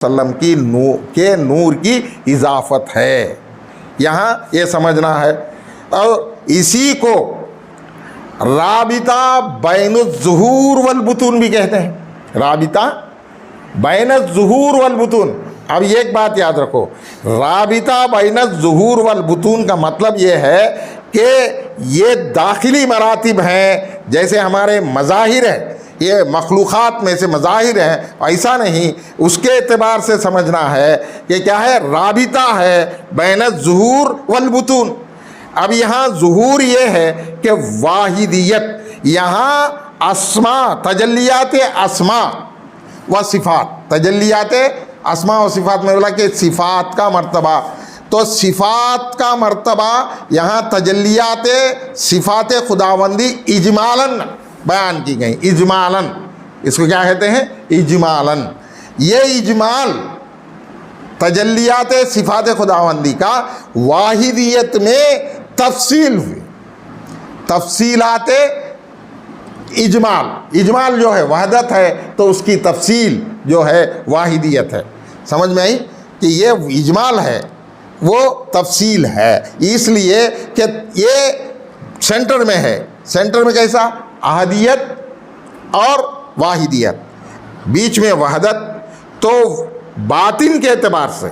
وسلم کی نور کی اضافت ہے، یہاں یہ سمجھنا ہے۔ اور اسی کو رابطہ بین الظہور والبطون بھی کہتے ہیں، رابطہ بین الظہور والبطون۔ اب ایک بات یاد رکھو، رابطہ بین الظہور والبطون کا مطلب یہ ہے کہ یہ داخلی مراتب ہیں، جیسے ہمارے مظاہر ہیں، یہ مخلوقات میں سے مظاہر ہیں، ایسا نہیں، اس کے اعتبار سے سمجھنا ہے کہ کیا ہے، رابطہ ہے بین الظہور والبطون۔ اب یہاں ظہور یہ ہے کہ واحدیت، یہاں اسماء، تجلیات اسماء و صفات، تجلیات اسماء و صفات میں بولا کہ صفات کا مرتبہ، تو صفات کا مرتبہ یہاں تجلیات صفات خداوندی اجمالاً بیان کی گئی، اجمالاً، اس کو کیا کہتے ہیں، اجمالاً۔ یہ اجمال تجلیات صفات خداوندی کا واحدیت میں تفصیل ہوئی، تفصیلات اجمال، اجمال جو ہے وحدت ہے تو اس کی تفصیل جو ہے واحدیت ہے۔ سمجھ میں آئی کہ یہ اجمال ہے، وہ تفصیل ہے، اس لیے کہ یہ سینٹر میں ہے، سینٹر میں کیسا، احدیت اور واحدیت، بیچ میں وحدت۔ تو باطن کے اعتبار سے،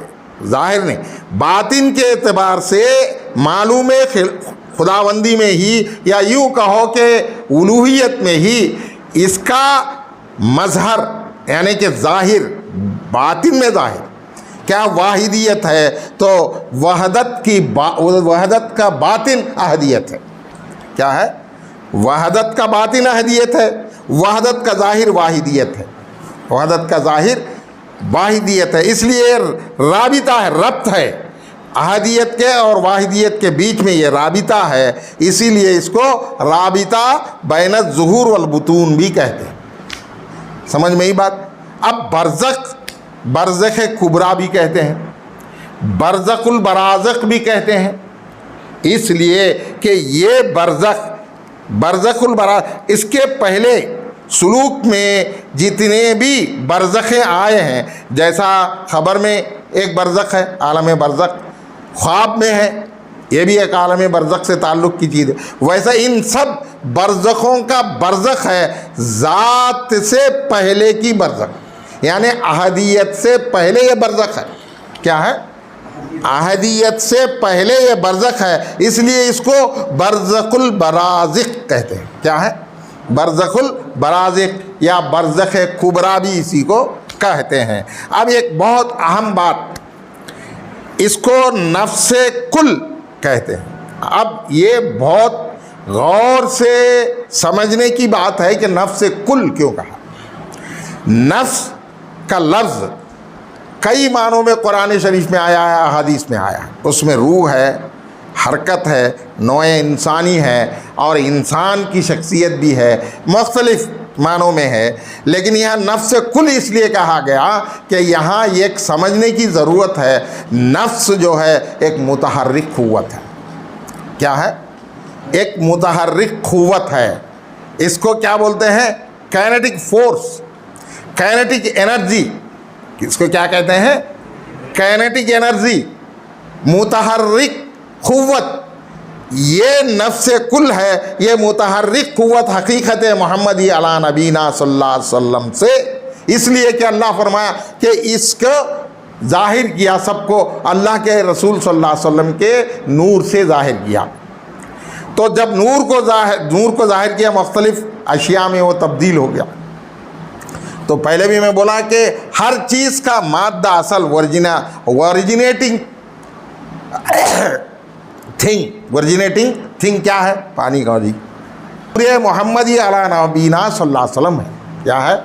ظاہر نہیں، باطن کے اعتبار سے معلوم ہے خداوندی میں ہی، یا یوں کہو کہ الوہیت میں ہی اس کا مظہر، یعنی کہ ظاہر، باطن میں ظاہر کیا واحدیت ہے، تو وحدت کا باطن احدیت ہے۔ کیا ہے، وحدت کا باطن احدیت ہے، وحدت کا ظاہر واحدیت ہے، وحدت کا ظاہر واحدیت ہے۔ اس لیے رابطہ ہے، ربط ہے، احدیت کے اور واحدیت کے بیچ میں یہ رابطہ ہے، اسی لیے اس کو رابطہ بین الظہور والبطون بھی کہتے ہیں۔ سمجھ میں ہی بات۔ اب برزخ، برزخ کبریٰ بھی کہتے ہیں، برزخ البرازخ بھی کہتے ہیں، اس لیے کہ یہ برزخ البرازخ، اس کے پہلے سلوک میں جتنے بھی برزخیں آئے ہیں، جیسا خبر میں ایک برزخ ہے، عالم برزخ، خواب میں ہے، یہ بھی ایک عالم برزخ سے تعلق کی چیز ہے، ویسا ان سب برزخوں کا برزخ ہے ذات سے پہلے کی برزخ، یعنی احدیت سے پہلے یہ برزخ ہے۔ کیا ہے، احدیت سے پہلے یہ برزخ ہے، اس لیے اس کو برزخ البرازخ کہتے ہیں۔ کیا ہے، برزخ البرازخ یا برزخ کبریٰ بھی اسی کو کہتے ہیں۔ اب ایک بہت اہم بات، اس کو نفس کل کہتے ہیں۔ اب یہ بہت غور سے سمجھنے کی بات ہے کہ نفس کل کیوں کہا۔ نفس کا لفظ کئی معنوں میں قرآن شریف میں آیا ہے، احادیث میں آیا ہے، اس میں روح ہے، حرکت ہے، نوع انسانی ہے، اور انسان کی شخصیت بھی ہے، مختلف معنوں میں ہے، لیکن یہاں نفس کل اس لیے کہا گیا کہ یہاں ایک سمجھنے کی ضرورت ہے، نفس جو ہے ایک متحرک قوت ہے۔ کیا ہے، ایک متحرک قوت ہے، اس کو کیا بولتے ہیں، کائنیٹک فورس، کائنیٹک انرجی، اس کو کیا کہتے ہیں، کائنیٹک انرجی، متحرک قوت، یہ نفس کل ہے، یہ متحرک قوت حقیقت محمدی علی نبینا صلی اللہ علیہ وسلم سے، اس لیے کہ اللہ فرمایا کہ اس کو ظاہر کیا، سب کو اللہ کے رسول صلی اللہ علیہ وسلم کے نور سے ظاہر کیا۔ تو جب نور کو ظاہر کیا، مختلف اشیاء میں وہ تبدیل ہو گیا۔ تو پہلے بھی میں بولا کہ ہر چیز کا مادہ اصل اوریجنیٹنگ تھنگ کیا ہے، پانی کا جی، نور محمدی علی نبینا صلی اللہ علیہ وسلم ہے۔ کیا ہے،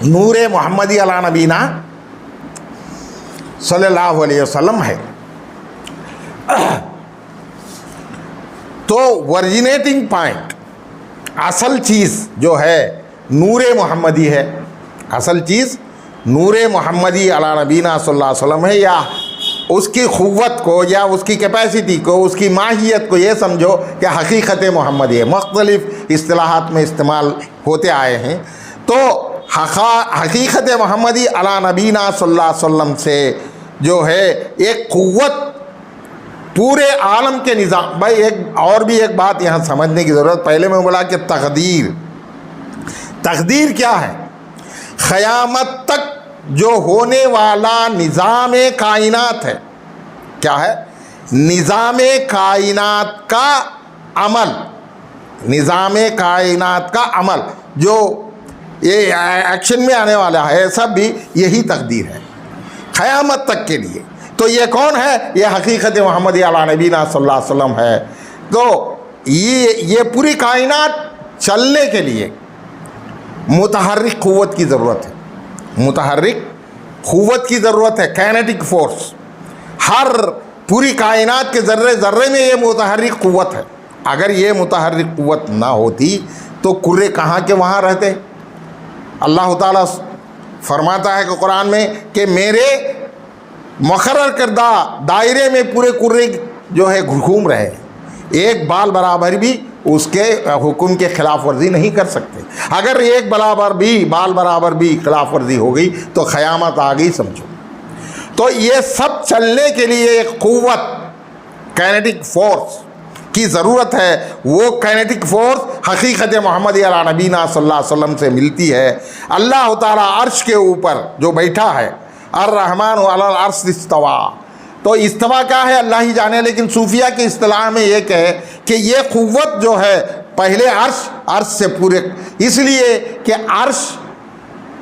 نور محمدی علی نبینا صلی اللہ علیہ وسلم ہے۔ تو اوریجنیٹنگ پوائنٹ، اصل چیز جو ہے نور محمدی ہے، اصل چیز نور محمدی علی نبینا صلی اللہ علیہ وسلم ہے، یا اس کی قوت کو یا اس کی کیپیسٹی کو، اس کی ماہیت کو یہ سمجھو کہ حقیقت محمدی ہے۔ مختلف اصطلاحات میں استعمال ہوتے آئے ہیں۔ تو حقیقت محمدی علی نبینا صلی اللہ علیہ وسلم سے جو ہے ایک قوت پورے عالم کے نظام. بھائی اور بھی ایک بات یہاں سمجھنے کی ضرورت. پہلے میں بولا کہ تقدیر کیا ہے؟ قیامت تک جو ہونے والا نظام کائنات ہے. کیا ہے؟ نظام کائنات کا عمل. نظام کائنات کا عمل جو یہ ایکشن میں آنے والا ہے، سب بھی یہی تقدیر ہے قیامت تک کے لیے. تو یہ کون ہے؟ یہ حقیقت محمدی علی نبینا صلی اللہ علیہ وسلم ہے. تو یہ پوری کائنات چلنے کے لیے متحرک قوت کی ضرورت ہے. متحرک قوت کی ضرورت ہے، کائنیٹک فورس. ہر پوری کائنات کے ذرے ذرے میں یہ متحرک قوت ہے. اگر یہ متحرک قوت نہ ہوتی تو کرے کہاں کے وہاں رہتے. اللہ تعالیٰ فرماتا ہے کہ قرآن میں کہ میرے مقرر کردہ دائرے میں پورے کرے جو ہے گھوم رہے، ایک بال برابر بھی اس کے حکم کے خلاف ورزی نہیں کر سکتے. اگر ایک بال برابر بھی خلاف ورزی ہو گئی تو قیامت آ گئی سمجھو. تو یہ سب چلنے کے لیے ایک قوت، کائنیٹک فورس کی ضرورت ہے. وہ کائنیٹک فورس حقیقت محمدی علی نبینا صلی اللہ علیہ وسلم سے ملتی ہے. اللہ تعالیٰ عرش کے اوپر جو بیٹھا ہے، الرحمن علی العرش استویٰ. تو استوا کیا ہے اللہ ہی جانے، لیکن صوفیہ کی اصطلاح میں یہ کہے کہ یہ قوت جو ہے پہلے عرش سے پورے، اس لیے کہ عرش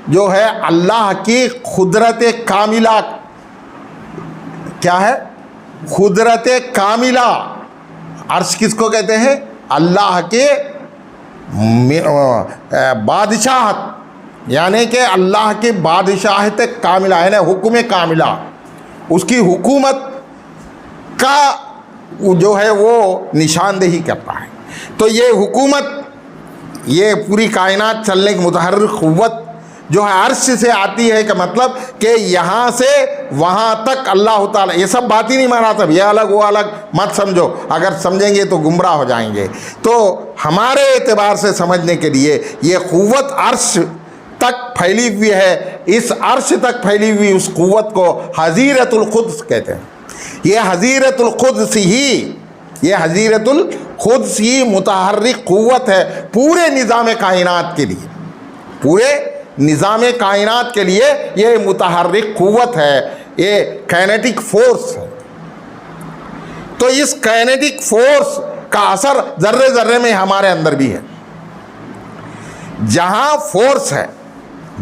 جو ہے اللہ کی قدرت کاملہ. کیا ہے؟ قدرت کاملہ. عرش کس کو کہتے ہیں؟ اللہ کے بادشاہت، یعنی کہ اللہ کی بادشاہت کاملہ، یعنی حکم کاملہ، اس کی حکومت کا جو ہے وہ نشاندہی کرتا ہے. تو یہ حکومت، یہ پوری کائنات چلنے کی متحرک قوت جو ہے عرش سے آتی ہے، کا مطلب کہ یہاں سے وہاں تک اللہ تعالیٰ. یہ سب بات ہی نہیں مانا تب، یہ الگ وہ الگ مت سمجھو، اگر سمجھیں گے تو گمراہ ہو جائیں گے. تو ہمارے اعتبار سے سمجھنے کے لیے یہ قوت عرش تک پھیلی ہوئی ہے. اس عرش تک پھیلی ہوئی اس قوت کو حضیرت القدس کہتے ہیں. یہ حضیرت القدس ہی متحرک قوت ہے پورے نظام کائنات کے لیے. پورے نظام کائنات کے لیے یہ متحرک قوت ہے، یہ کائنیٹک فورس ہے. تو اس کائنیٹک فورس کا اثر ذرے ذرے میں ہمارے اندر بھی ہے. جہاں فورس ہے،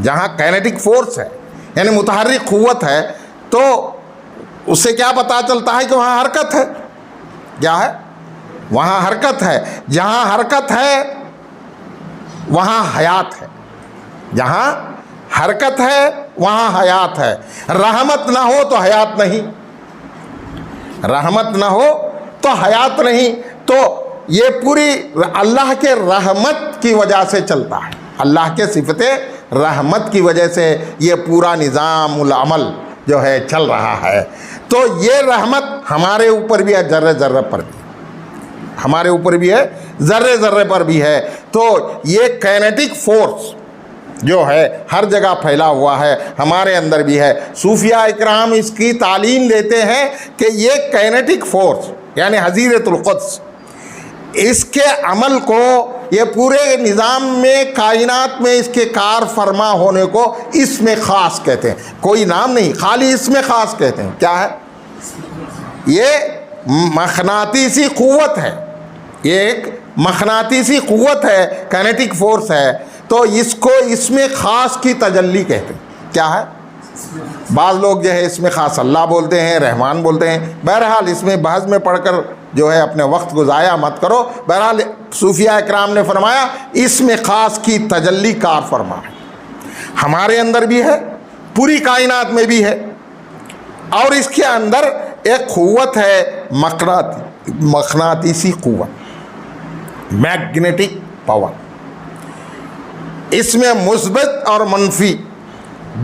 جہاں کائنیٹک فورس ہے یعنی متحرک قوت ہے، تو اس سے کیا پتہ چلتا ہے کہ وہاں حرکت ہے. کیا ہے؟ وہاں حرکت ہے. جہاں حرکت ہے وہاں حیات ہے. جہاں حرکت ہے وہاں حیات ہے. رحمت نہ ہو تو حیات نہیں، رحمت نہ ہو تو حیات نہیں. تو یہ پوری اللہ کے رحمت کی وجہ سے چلتا ہے، اللہ کے صفت رحمت کی وجہ سے یہ پورا نظام العمل جو ہے چل رہا ہے. تو یہ رحمت ہمارے اوپر بھی ہے، ذرے ذرے پر بھی ہمارے اوپر بھی ہے، ذرے ذرے پر بھی ہے. تو یہ کائنیٹک فورس جو ہے ہر جگہ پھیلا ہوا ہے، ہمارے اندر بھی ہے. صوفیہ اکرام اس کی تعلیم دیتے ہیں کہ یہ کائنیٹک فورس یعنی حضیرت القدس، اس کے عمل کو، یہ پورے نظام میں کائنات میں اس کے کار فرما ہونے کو اسم خاص کہتے ہیں. کوئی نام نہیں، خالی اسم خاص کہتے ہیں. کیا ہے؟ یہ مقناطیسی قوت ہے، یہ ایک مقناطیسی قوت ہے، کائنیٹک فورس ہے. تو اس کو اسم خاص کی تجلی کہتے ہیں. کیا ہے؟ بعض لوگ جو ہے اسم خاص اللہ بولتے ہیں، رحمان بولتے ہیں. بہرحال اس میں بحث میں پڑھ کر جو ہے اپنے وقت کو ضائع مت کرو. بہرحال صوفیہ اکرام نے فرمایا اسم خاص کی تجلی کار فرما ہے. ہمارے اندر بھی ہے، پوری کائنات میں بھی ہے. اور اس کے اندر ایک قوت ہے مقناطیسی قوت، میگنیٹک پاور. اس میں مثبت اور منفی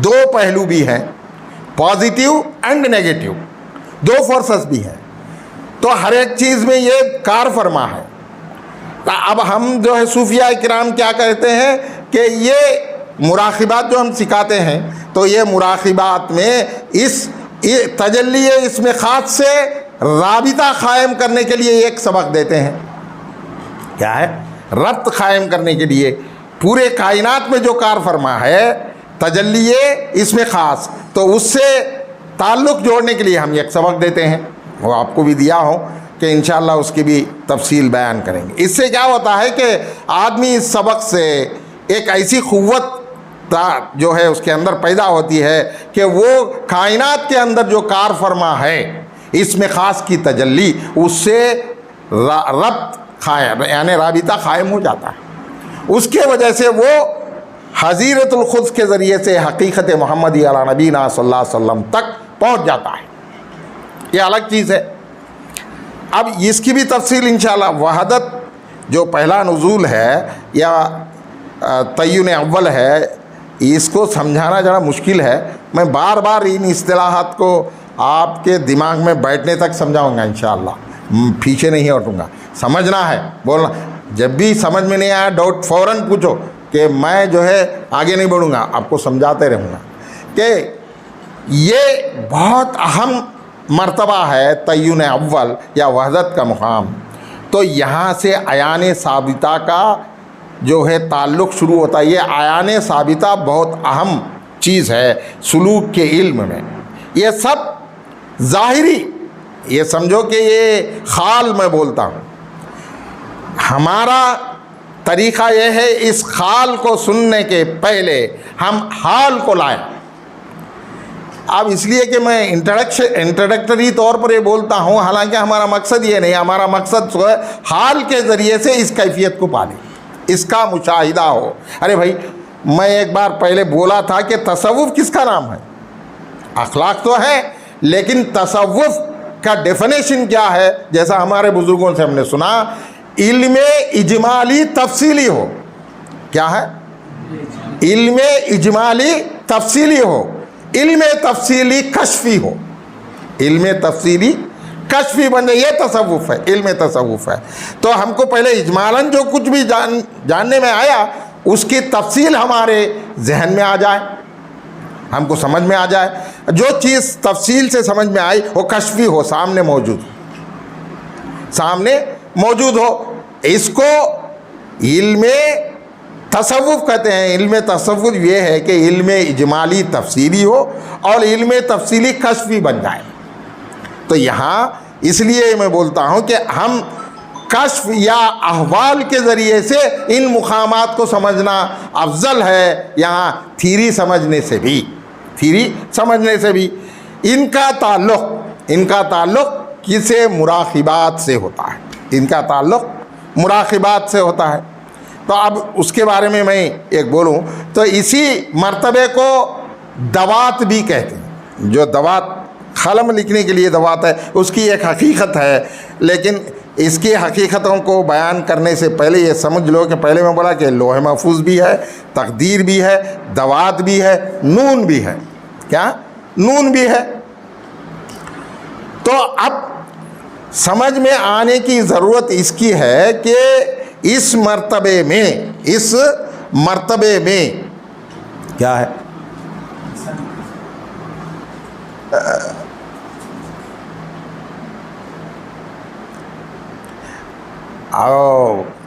دو پہلو بھی ہیں، پازیٹیو اینڈ نیگیٹو، دو فورسز بھی ہیں. تو ہر ایک چیز میں یہ کار فرما ہے. اب ہم جو ہے صوفیہ کرام کیا کہتے ہیں کہ یہ مراقبات جو ہم سکھاتے ہیں تو یہ مراقبات میں اس تجلی اسم خاص سے رابطہ قائم کرنے کے لیے ایک سبق دیتے ہیں. کیا ہے؟ ربط قائم کرنے کے لیے پورے کائنات میں جو کار فرما ہے تجلی اسم خاص، تو اس سے تعلق جوڑنے کے لیے ہم ایک سبق دیتے ہیں. وہ آپ کو بھی دیا ہوں کہ انشاءاللہ اس کی بھی تفصیل بیان کریں گے. اس سے کیا ہوتا ہے کہ آدمی اس سبق سے ایک ایسی قوت جو ہے اس کے اندر پیدا ہوتی ہے کہ وہ کائنات کے اندر جو کار فرما ہے اس میں خاص کی تجلی، اس سے ربط قائم یعنی رابطہ قائم ہو جاتا ہے. اس کے وجہ سے وہ حضیرت القدس کے ذریعے سے حقیقت محمدی علی نبینا صلی اللہ علیہ وسلم تک پہنچ جاتا ہے. یہ الگ چیز ہے. اب اس کی بھی تفصیل انشاءاللہ وحدت جو پہلا نزول ہے یا تعین اول ہے، اس کو سمجھانا ذرا مشکل ہے. میں بار بار ان اصطلاحات کو آپ کے دماغ میں بیٹھنے تک سمجھاؤں گا انشاءاللہ، پیچھے نہیں ہٹوں گا. سمجھنا ہے، بولنا. جب بھی سمجھ میں نہیں آیا ڈاؤٹ فوراً پوچھو کہ میں جو ہے آگے نہیں بڑھوں گا، آپ کو سمجھاتے رہوں گا کہ یہ بہت اہم مرتبہ ہے تعین اول یا وحدت کا مقام. تو یہاں سے عیان ثابتہ کا جو ہے تعلق شروع ہوتا ہے. یہ عیان ثابتہ بہت اہم چیز ہے سلوک کے علم میں. یہ سب ظاہری، یہ سمجھو کہ یہ خال میں بولتا ہوں. ہمارا طریقہ یہ ہے اس خال کو سننے کے پہلے ہم حال کو لائیں. اب اس لیے کہ میں انٹروڈکٹری طور پر یہ بولتا ہوں، حالانکہ ہمارا مقصد یہ نہیں. ہمارا مقصد جو ہے حال کے ذریعے سے اس کیفیت کو پالیں، اس کا مشاہدہ ہو. ارے بھائی، میں ایک بار پہلے بولا تھا کہ تصوف کس کا نام ہے؟ اخلاق تو ہے، لیکن تصوف کا ڈیفینیشن کیا ہے؟ جیسا ہمارے بزرگوں سے ہم نے سنا، علم اجمالی تفصیلی ہو. کیا ہے؟ علم اجمالی تفصیلی ہو، علم تفصیلی کشفی ہو. علم تفصیلی کشفی بن جائے، یہ تصوف ہے، علم تصوف ہے. تو ہم کو پہلے اجمالاً جو کچھ بھی جاننے میں آیا اس کی تفصیل ہمارے ذہن میں آ جائے، ہم کو سمجھ میں آ جائے. جو چیز تفصیل سے سمجھ میں آئی وہ کشفی ہو، سامنے موجود ہو. اس کو علم تصوف کہتے ہیں. علم تصوف یہ ہے کہ علم اجمالی تفصیلی ہو اور علم تفصیلی کشفی بن جائے. تو یہاں اس لیے میں بولتا ہوں کہ ہم کشف یا احوال کے ذریعے سے ان مقامات کو سمجھنا افضل ہے، یہاں تھیری سمجھنے سے بھی. ان کا تعلق کسے مراقبات سے ہوتا ہے، ان کا تعلق مراقبات سے ہوتا ہے. تو اب اس کے بارے میں ایک بولوں تو اسی مرتبے کو دوات بھی کہتے ہیں. جو دوات قلم لکھنے کے لیے دوات ہے، اس کی ایک حقیقت ہے، لیکن اس کی حقیقتوں کو بیان کرنے سے پہلے یہ سمجھ لو کہ پہلے میں بولا کہ لوح محفوظ بھی ہے، تقدیر بھی ہے، دوات بھی ہے، نون بھی ہے. کیا؟ نون بھی ہے. تو اب سمجھ میں آنے کی ضرورت اس کی ہے کہ اس مرتبے میں کیا ہے؟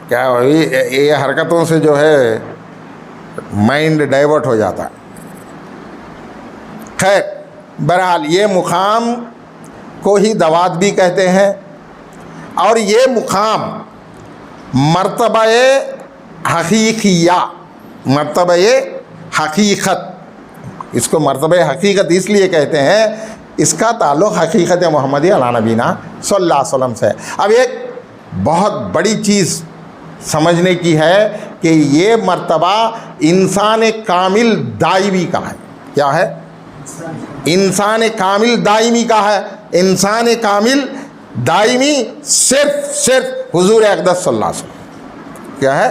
کیا ہوئی یہ حرکتوں سے جو ہے مائنڈ ڈائیورٹ ہو جاتا ہے. خیر، بہرحال یہ مقام کو ہی دوات بھی کہتے ہیں. اور یہ مقام مرتبہ حقیقیہ، مرتبہ حقیقت، اس کو مرتبہ حقیقت اس لیے کہتے ہیں، اس کا تعلق حقیقت محمدی علی نبینا صلی اللہ علیہ وسلم سے. اب ایک بہت بڑی چیز سمجھنے کی ہے کہ یہ مرتبہ انسان کامل دائمی کا ہے. کیا ہے؟ انسان کامل دائمی کا ہے. انسان کامل دائمی صرف حضور اقدس صلی اللہ علیہ وسلم. کیا ہے؟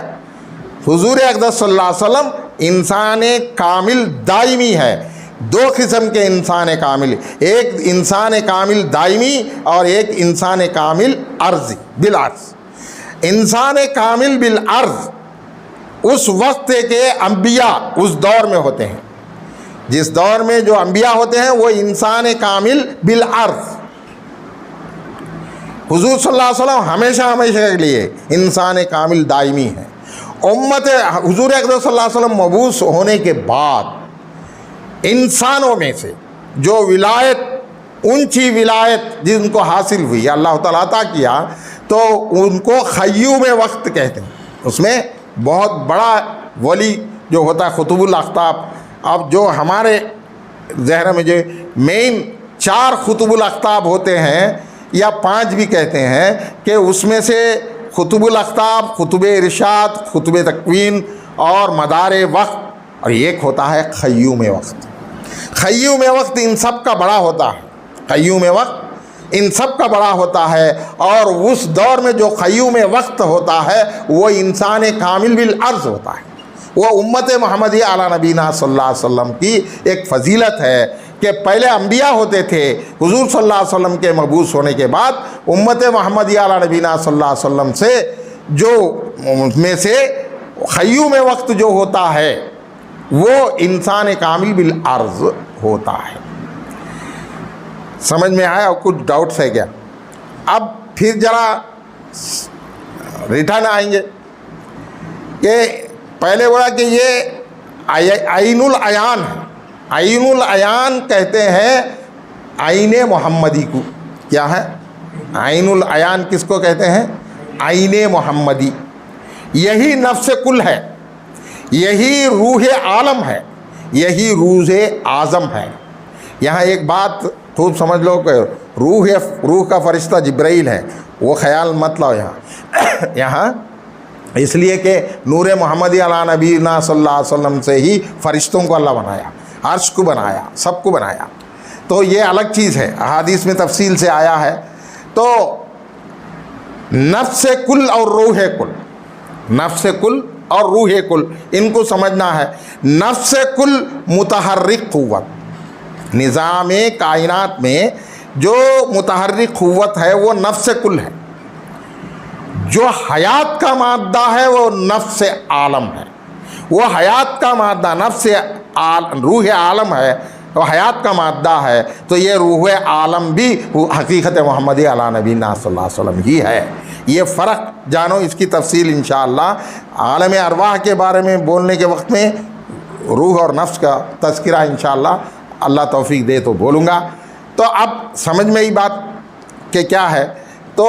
حضور اقدس صلی اللہ علیہ وسلم انسان کامل دائمی ہے. دو قسم کے انسان کامل، ایک انسان کامل دائمی اور ایک انسان کامل عرضی بالعرض. انسان کامل بالعرض اس وقت کے انبیاء اس دور میں ہوتے ہیں، جس دور میں جو انبیاء ہوتے ہیں وہ انسان کامل بالعرض، حضور صلی اللہ علیہ وسلم ہمیشہ ہمیشہ کے لیے انسان کامل دائمی ہے۔ امت حضور اکرم صلی اللہ علیہ وسلم مبعوث ہونے کے بعد انسانوں میں سے جو ولایت، اونچی ولایت جن کو حاصل ہوئی، اللہ تعالیٰ عطا کیا، تو ان کو خیوم وقت کہتے ہیں۔ اس میں بہت بڑا ولی جو ہوتا ہے قطب الاقطاب، اب جو ہمارے ذہن میں جو مین 4 قطب الاقطاب ہوتے ہیں یا 5 بھی کہتے ہیں، کہ اس میں سے قطب الاقطاب، قطب ارشاد، قطب تکوین اور مدار وقت، اور ایک ہوتا ہے خیوم وقت۔ خیوم وقت ان سب کا بڑا ہوتا ہے، قیوم وقت ان سب کا بڑا ہوتا ہے، اور اس دور میں جو قیوم وقت ہوتا ہے وہ انسان کامل بالعرض ہوتا ہے۔ وہ امت محمدی علی نبینا صلی اللہ علیہ وسلم کی ایک فضیلت ہے کہ پہلے انبیاء ہوتے تھے، حضور صلی اللہ علیہ وسلم کے مبعوث ہونے کے بعد امت محمدی علی نبینا صلی اللہ علیہ وسلم سے جو میں سے قیوم وقت جو ہوتا ہے وہ انسان کامل بالعرض ہوتا ہے۔ سمجھ میں آیا؟ اور کچھ ڈاؤٹس ہے کیا؟ اب پھر ذرا ریٹرن آئیں گے کہ پہلے بولا کہ یہ عین العیان ہے۔ عین العیان کہتے ہیں عین محمدی کو۔ کیا ہے عین العیان؟ کس کو کہتے ہیں؟ عین محمدی۔ یہی نفس کل ہے، یہی روح عالم ہے، یہی روح اعظم ہے۔ یہاں ایک بات خوب سمجھ لو کہ روح کا فرشتہ جبرائیل ہے، وہ خیال مت لاؤ یہاں اس لیے کہ نور محمدی علی نبینا صلی اللہ علیہ وسلم سے ہی فرشتوں کو اللہ بنایا، عرش کو بنایا، سب کو بنایا، تو یہ الگ چیز ہے، احادیث میں تفصیل سے آیا ہے۔ تو نفس کل اور روح کل، نفس کل اور روح کل ان کو سمجھنا ہے۔ نفس کل متحرک قوت، نظام کائنات میں جو متحرک قوت ہے وہ نفس کل ہے۔ جو حیات کا مادہ ہے وہ نفس عالم ہے، وہ حیات کا مادہ نفس روح عالم ہے، وہ حیات کا مادہ ہے، تو یہ روح عالم بھی حقیقت محمدی علی نبینا صلی اللہ علیہ وسلم ہی ہے۔ یہ فرق جانو، اس کی تفصیل انشاءاللہ عالم ارواح کے بارے میں بولنے کے وقت میں روح اور نفس کا تذکرہ انشاءاللہ اللہ توفیق دے تو بولوں گا۔ تو اب سمجھ میں ہی بات کہ کیا ہے، تو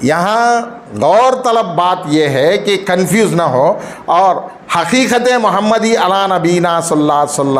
یہاں غور طلب بات یہ ہے کہ کنفیوز نہ ہو، اور حقیقت محمدی علی نبینا صلی اللہ علیہ وسلم